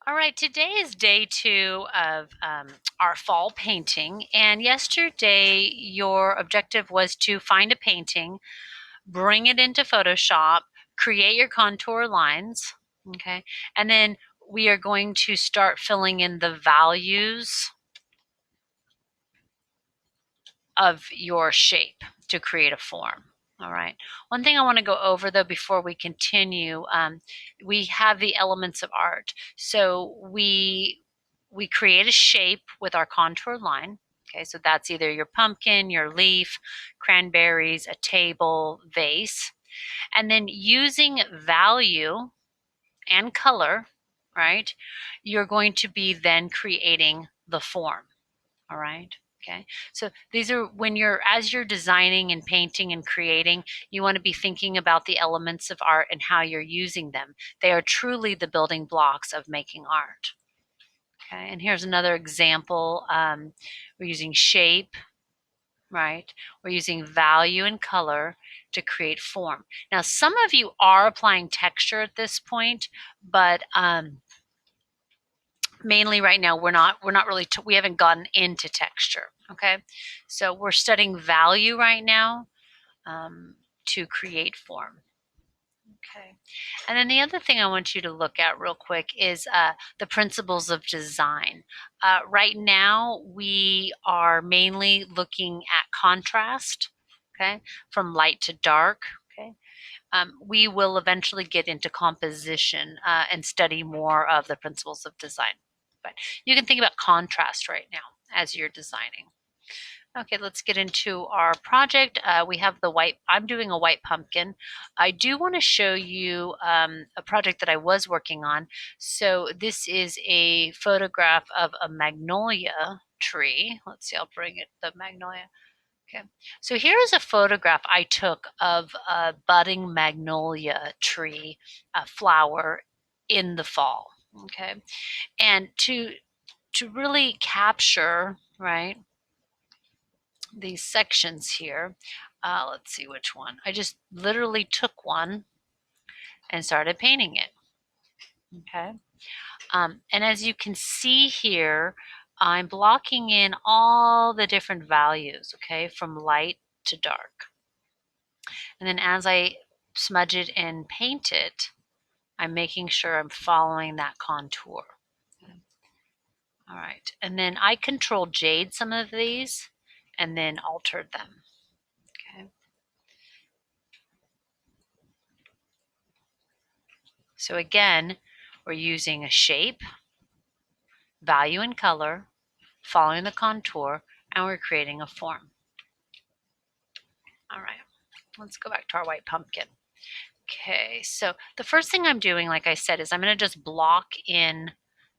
All right, today is day 2 of our fall painting. And yesterday, your objective was to find a painting, bring it into Photoshop, create your contour lines, okay? And then we are going to start filling in the values of your shape to create a form. All right. One thing I want to go over though before we continue, we have the elements of art. So we create a shape with our contour line. Okay, so that's either your pumpkin, your leaf, cranberries, a table, vase, and then using value and color, right? You're going to be then creating the form. All right. Okay. So these are when as you're designing and painting and creating, you want to be thinking about the elements of art and how you're using them. They are truly the building blocks of making art. Okay. And here's another example. We're using shape, right? We're using value and color to create form. Now, some of you are applying texture at this point, but mainly right now we're not really we haven't gotten into texture. Okay, so we're studying value right now, to create form. Okay, and then the other thing I want you to look at real quick is the principles of design. Right now we are mainly looking at contrast, okay, from light to dark. Okay, we will eventually get into composition and study more of the principles of design. But you can think about contrast right now as you're designing. Okay, let's get into our project. We have the white, I'm doing a white pumpkin. I do want to show you a project that I was working on. So this is a photograph of a magnolia tree. Let's see, I'll bring it, the magnolia. Okay, so here is a photograph I took of a budding magnolia tree, a flower in the fall. Okay, and to really capture, right, these sections here, let's see which one. I just literally took one and started painting it. Okay, and as you can see here, I'm blocking in all the different values, okay, from light to dark. And then as I smudge it and paint it, I'm making sure I'm following that contour. All right, and then I control Jade some of these and then altered them. Okay. So again, we're using a shape, value and color, following the contour, and we're creating a form. All right, let's go back to our white pumpkin. Okay, so the first thing I'm doing, like I said, is I'm going to just block in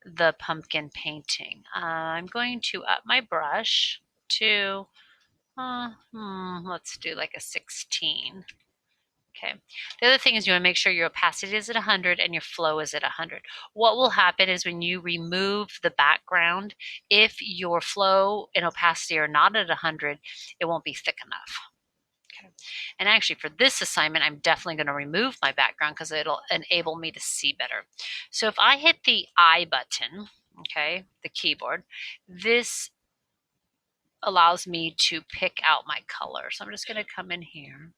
the pumpkin painting. I'm going to up my brush to, let's do like a 16. Okay. The other thing is you want to make sure your opacity is at 100 and your flow is at 100. What will happen is when you remove the background, if your flow and opacity are not at 100, it won't be thick enough. Okay. And actually for this assignment, I'm definitely going to remove my background because it'll enable me to see better. So if I hit the I button, okay, the keyboard, this allows me to pick out my color. So I'm just going to come in here.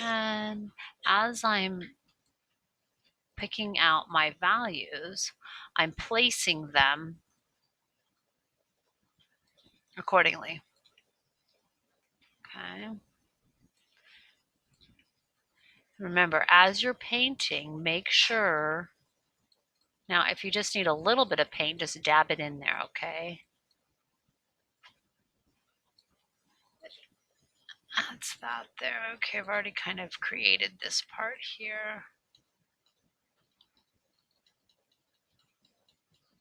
And as I'm picking out my values, I'm placing them accordingly. Okay. Remember, as you're painting, make sure, now if you just need a little bit of paint, just dab it in there, okay? That's that there. Okay, I've already kind of created this part here.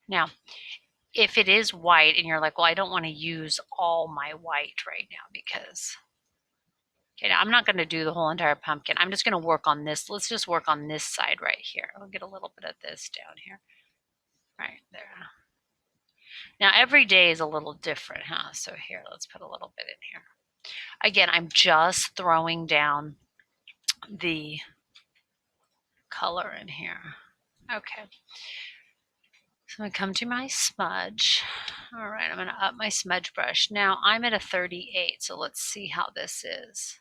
Now, if it is white and you're like, well, I don't want to use all my white right now because, okay, now I'm not going to do the whole entire pumpkin. I'm just going to work on this. Let's just work on this side right here. I'll get a little bit of this down here. Right there. Now every day is a little different, huh? So here, let's put a little bit in here. Again, I'm just throwing down the color in here. Okay. So I'm going to come to my smudge. All right, I'm going to up my smudge brush. Now I'm at a 38, so let's see how this is.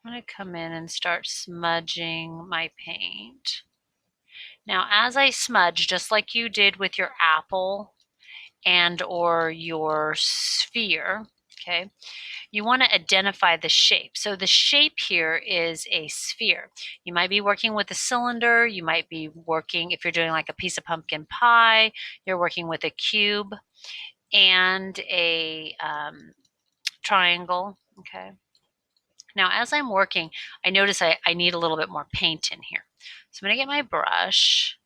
I'm going to come in and start smudging my paint. Now as I smudge, just like you did with your apple and or your sphere, okay, you want to identify the shape. So the shape here is a sphere. You might be working with a cylinder. You might be working, if you're doing like a piece of pumpkin pie, you're working with a cube and a triangle. Okay. Now, as I'm working, I notice I need a little bit more paint in here. So I'm going to get my brush,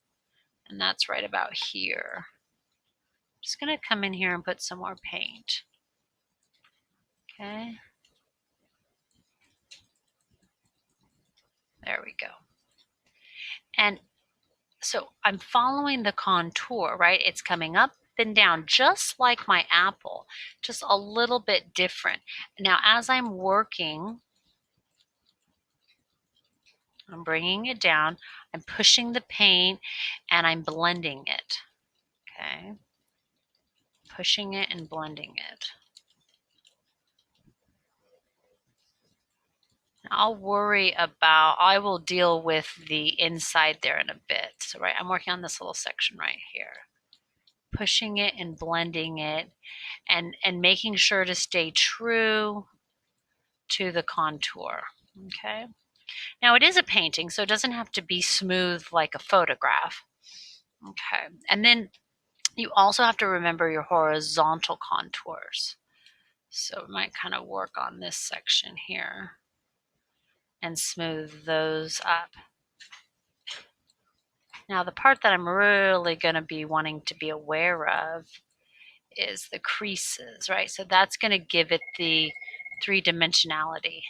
and that's right about here. I'm just going to come in here and put some more paint. Okay. There we go. And so I'm following the contour, right? It's coming up and down just like my apple, just a little bit different. Now, as I'm working, I'm bringing it down, I'm pushing the paint, and I'm blending it. Okay. Pushing it and blending it. I will deal with the inside there in a bit. So, right, I'm working on this little section right here. Pushing it and blending it and making sure to stay true to the contour. Okay. Now it is a painting, so it doesn't have to be smooth like a photograph. Okay. And then you also have to remember your horizontal contours. So we might kind of work on this section here and smooth those up. Now the part that I'm really going to be wanting to be aware of is the creases, right? So that's going to give it the three-dimensionality.